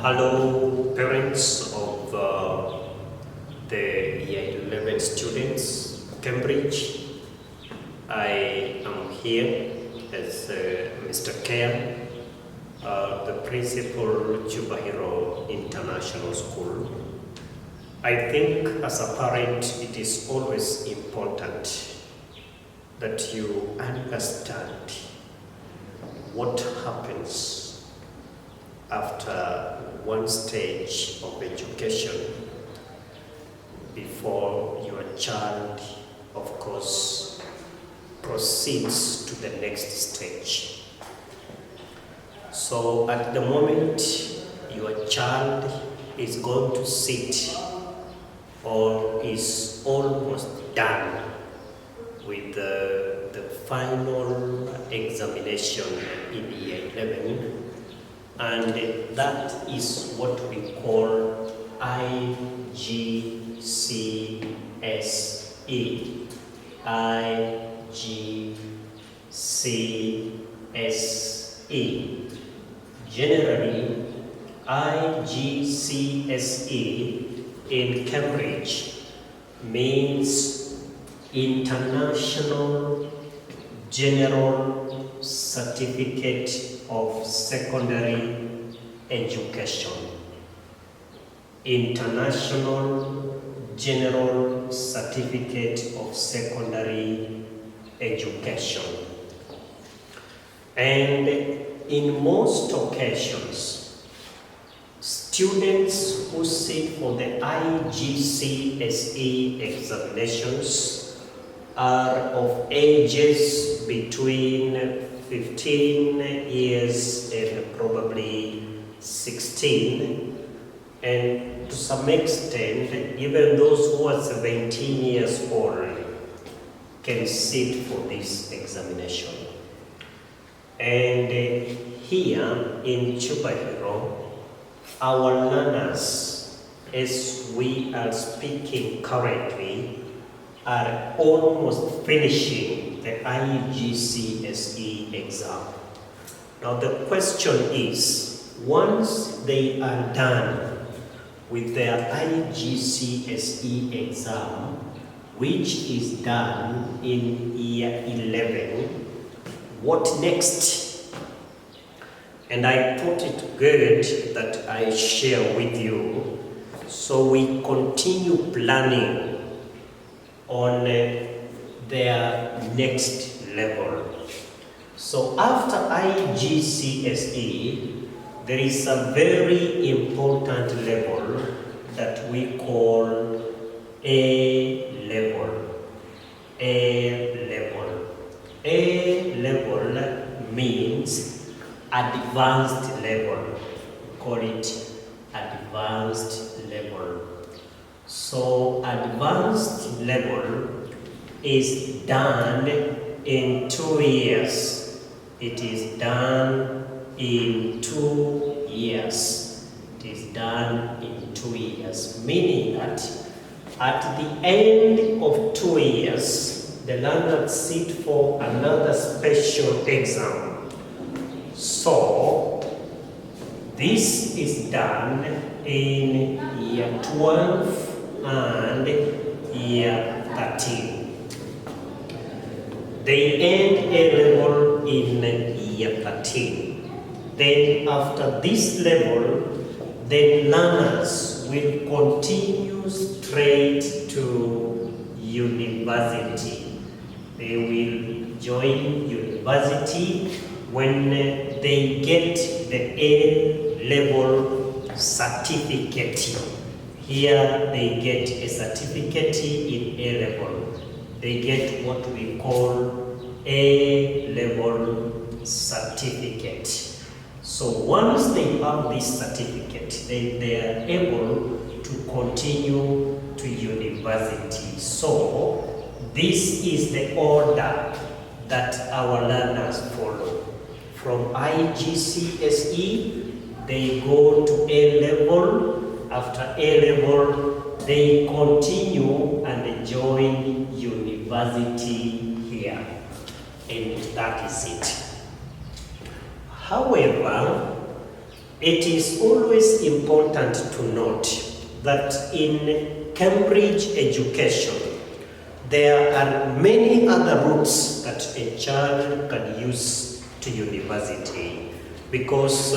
Hello, parents of the Y11 students, Cambridge. I am here as Mr. Care, the principal CUBAHIRO International School. I think as a parent, it is always important that you understand what happens after one stage of education before your child, of course, proceeds to the next stage. So at the moment your child is going to sit or is almost done with the final examination in year 11, and that is what we call IGCSE. IGCSE. Generally, IGCSE in Cambridge means International General Certificate of Secondary Education. International General Certificate of Secondary Education. And in most occasions, students who sit for the IGCSE examinations are of ages between 15 years and probably 16, and to some extent, even those who are 17 years old can sit for this examination. And here in CUBAHIRO, our learners, as we are speaking currently, are almost finishing the IGCSE exam. Now the question is, once they are done with their IGCSE exam, which is done in year 11, what next? And I thought it good that I share with you, so we continue planning on their next level. So after IGCSE, there is a very important level that we call A level. A level. A level means advanced level. We call it advanced level. So advanced level is done in 2 years. It is done in 2 years. It is done in 2 years, meaning that at the end of 2 years, the learners sit for another special exam. So this is done in year 12 and year 13. They end A level in year 13. Then after this level, the learners will continue straight to university. They will join university when they get the A level certificate. Here they get a certificate in A level. They get what we call A level certificate. So once they have this certificate, they are able to continue to university. So this is the order that our learners follow. From IGCSE, they go to A level. After A level, they continue and join university here. And that is it. However, It is always important to note that in Cambridge education, there are many other routes that a child can use to university, because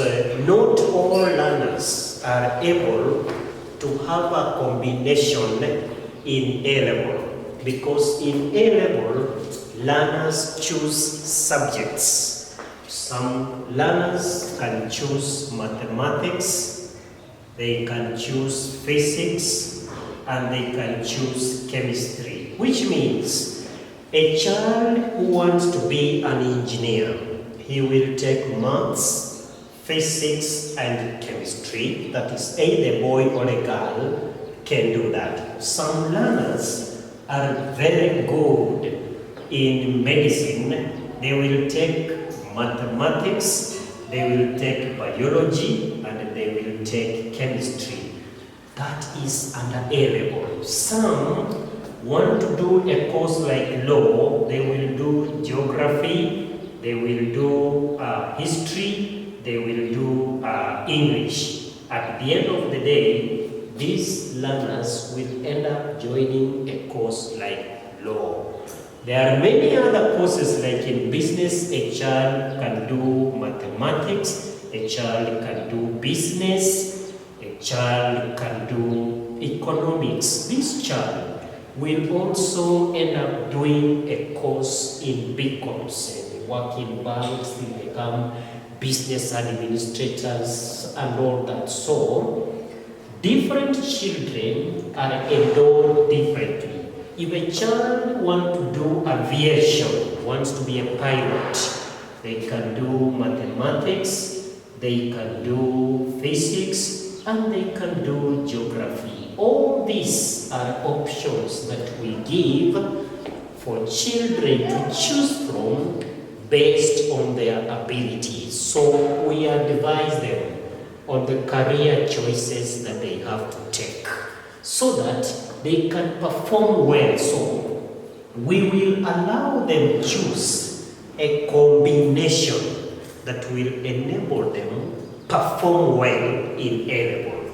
not all learners are able to have a combination in A-level, because in A-level, learners choose subjects. Some learners can choose mathematics, they can choose physics, and they can choose chemistry, which means a child who wants to be an engineer, he will take maths, physics, and chemistry. That is, either a boy or a girl can do that. Some learners are very good in medicine. They will take mathematics, they will take biology, and they will take chemistry. That is under A level. Some want to do a course like law, they will do geography, they will do history, they will do English. At the end of the day, these learners will end up joining a course like law. There are many other courses, like in business, a child can do mathematics, a child can do business, a child can do economics. This child will also end up doing a course in BComs, and they work in banks, they become business administrators and all that. So, different children are endowed differently. If a child wants to do aviation, wants to be a pilot, they can do mathematics, they can do physics, and they can do geography. All these are options that we give for children to choose from based on their abilities. So we advise them on the career choices that they have to take so that they can perform well. So we will allow them choose a combination that will enable them perform well in A-level.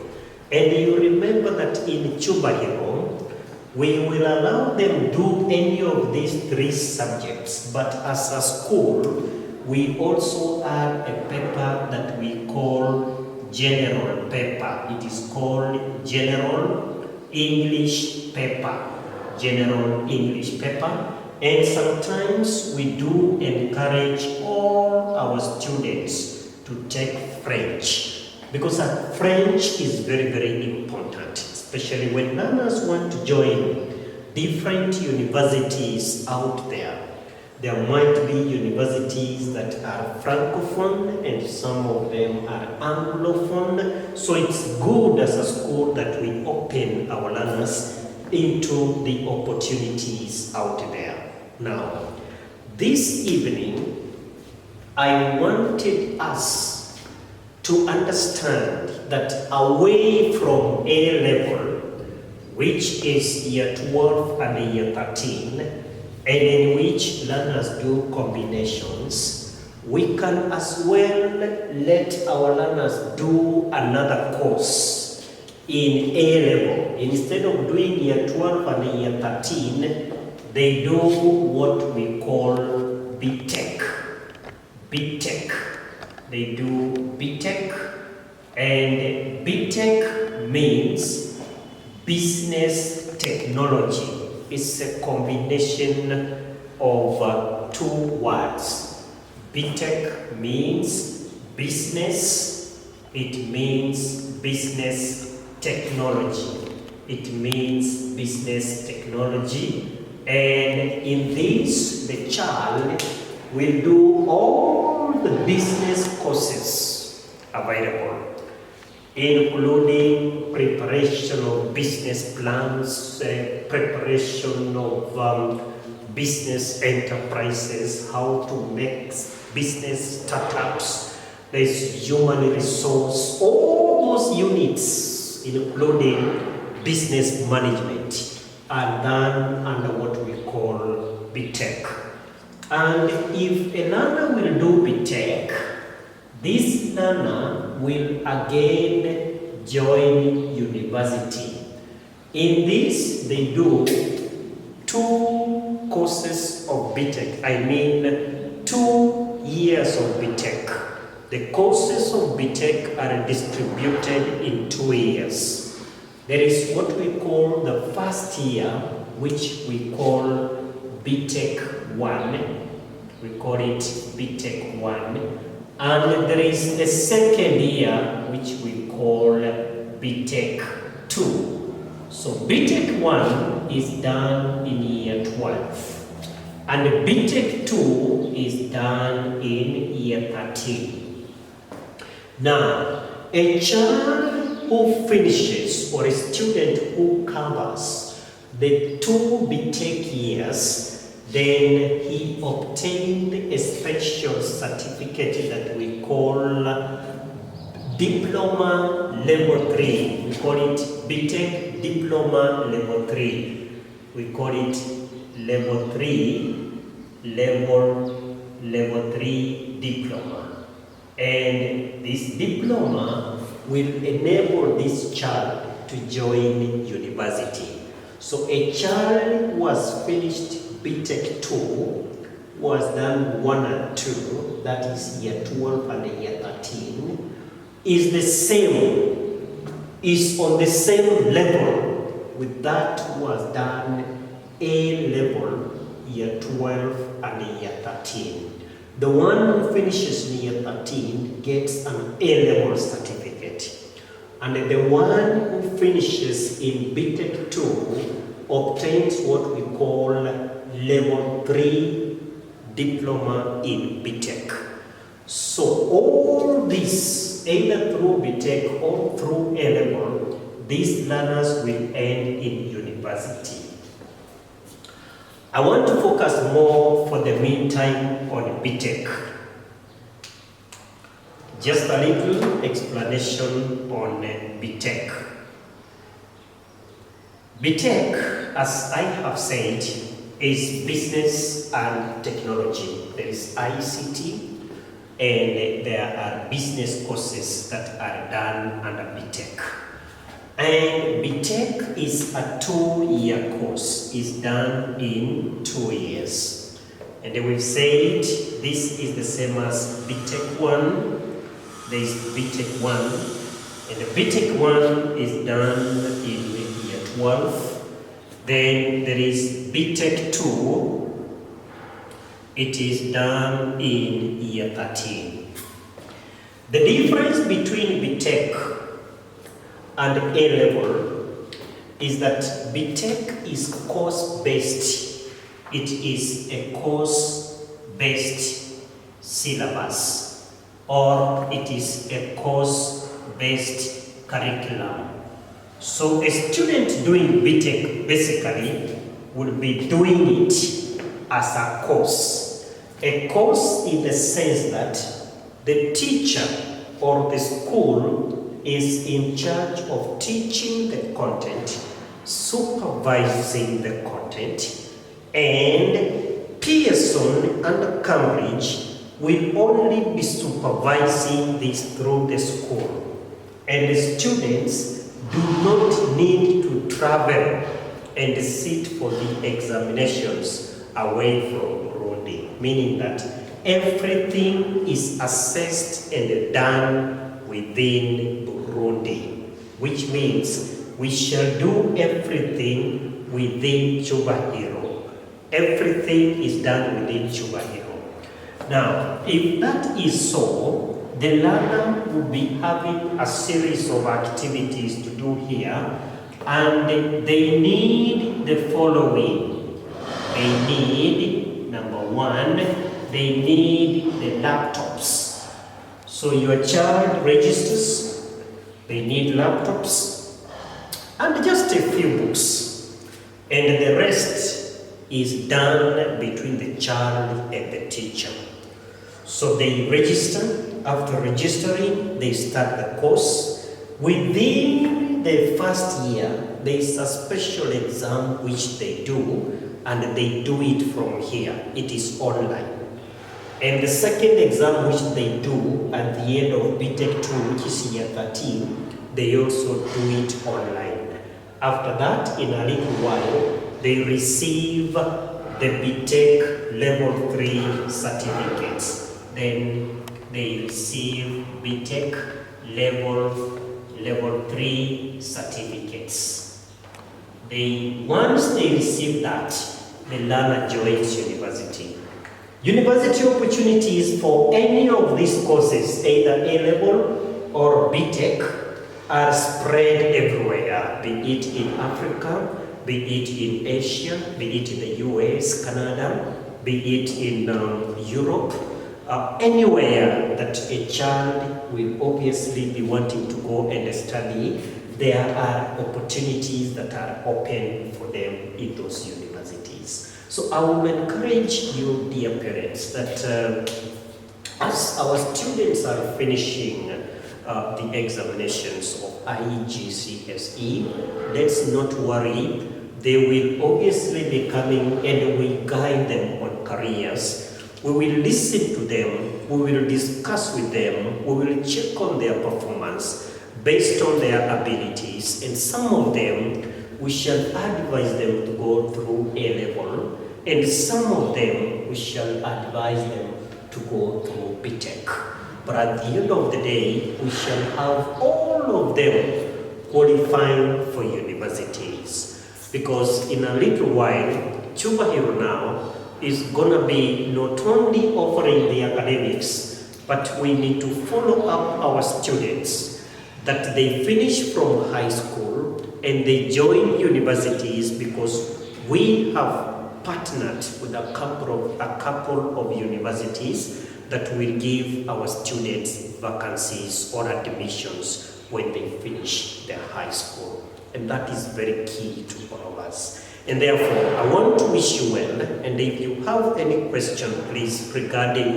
And you remember that in CUBAHIRO, we will allow them do any of these three subjects, but as a school, we also add a paper that we call general paper. It is called General English paper. General English paper. And sometimes we do encourage all our students to take French, because French is very, very important, especially when learners want to join different universities out there. There might be universities that are francophone and some of them are anglophone. So it's good as a school that we open our learners into the opportunities out there. Now, this evening, I wanted us to understand that away from A level, which is year 12 and year 13, and in which learners do combinations, we can as well let our learners do another course in A level. Instead of doing year 12 and year 13, they do what we call BTech. BTech. They do BTech, and BTech means business technology. It's a combination of two words. BTech means business, it means business technology. It means business technology, and in this, the child will do all the business courses available, including preparation of business plans, preparation of business enterprises, how to make business startups, there's human resource, all those units, including business management, are done under what we call BTech. And if a learner will do BTech, this learner will again join university. In this, they do 2 courses of BTech. I mean 2 years of BTech. The courses of BTech are distributed in 2 years. There is what we call the first year, which we call BTech 1. We call it BTech 1. And there is the second year, which we call BTech 2. So BTech 1 is done in year 12. And BTech 2 is done in year 13. Now, a child who finishes or a student who covers the 2 BTech years, then he obtained a special certificate that we call Diploma Level 3. We call it BTech Diploma Level 3. We call it Level 3, Level 3 Diploma. And this diploma will enable this child to join university. So a child who has finished BTech 2, who has done 1 and 2, that is year 12 and year 13, is the same, is on the same level with that who has done A level year 12 and year 13. The one who finishes in year 13 gets an A-level certificate. And the one who finishes in BTech 2 obtains what we call Level 3 Diploma in BTech. So all this, either through BTech or through A-level, these learners will end in university. I want to focus more for the meantime on BTech. Just a little explanation on BTech. BTech, as I have said, is business and technology. There is ICT and there are business courses that are done under BTech. And BTech is a 2-year course. It's done in 2 years. And we've said this is the same as BTech 1. There is BTech 1. And the BTech 1 is done in year 12. Then there is BTech 2. It is done in year 13. The difference between BTech and A-level is that BTech is course-based. It is a course-based syllabus, or it is a course-based curriculum. So a student doing BTech basically will be doing it as a course. A course in the sense that the teacher or the school is in charge of teaching the content, supervising the content, and Pearson and Cambridge will only be supervising this through the school. And the students do not need to travel and sit for the examinations away from Burundi, meaning that everything is assessed and done within Burundi, which means we shall do everything within CUBAHIRO. Everything is done within CUBAHIRO. Now, if that is so, the learner will be having a series of activities to do here, and they need the following. They need, number 1, they need the laptops. So your child registers, they need laptops, and just a few books. And the rest is done between the child and the teacher. So they register. After registering, they start the course. Within the first year, there is a special exam which they do, and they do it from here. It is online. And the second exam which they do at the end of BTech 2, which is year 13, they also do it online. After that, in a little while, they receive the BTech Level 3 certificates. Then they receive BTech Level 3 certificates. Once they receive that, the learner joins university. University opportunities for any of these courses, either A-level or BTech, are spread everywhere, be it in Africa, be it in Asia, be it in the US, Canada, be it in Europe, anywhere that a child will obviously be wanting to go and study, there are opportunities that are open for them in those universities. So I will encourage you, dear parents, that as our students are finishing the examinations of IGCSE, let's not worry. They will obviously be coming and we guide them on careers. We will listen to them, we will discuss with them, we will check on their performance based on their abilities, and some of them we shall advise them to go through A-level, and some of them we shall advise them to go through BTech. But at the end of the day, we shall have all of them qualifying for universities. Because in a little while, CUBAHIRO now is going to be not only offering the academics, but we need to follow up our students that they finish from high school and they join universities, because we have partnered with a couple of universities that will give our students vacancies or admissions when they finish their high school. And that is very key to all of us. And therefore, I want to wish you well. And if you have any question, please, regarding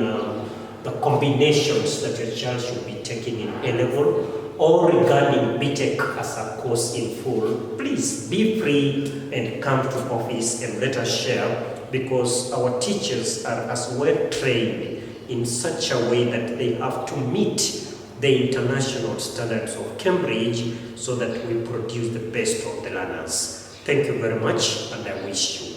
the combinations that your child should be taking in A-level, or regarding BTech as a course in full, please be free and come to office and let us share, because our teachers are as well trained in such a way that they have to meet the international standards of Cambridge so that we produce the best of the learners. Thank you very much, and I wish you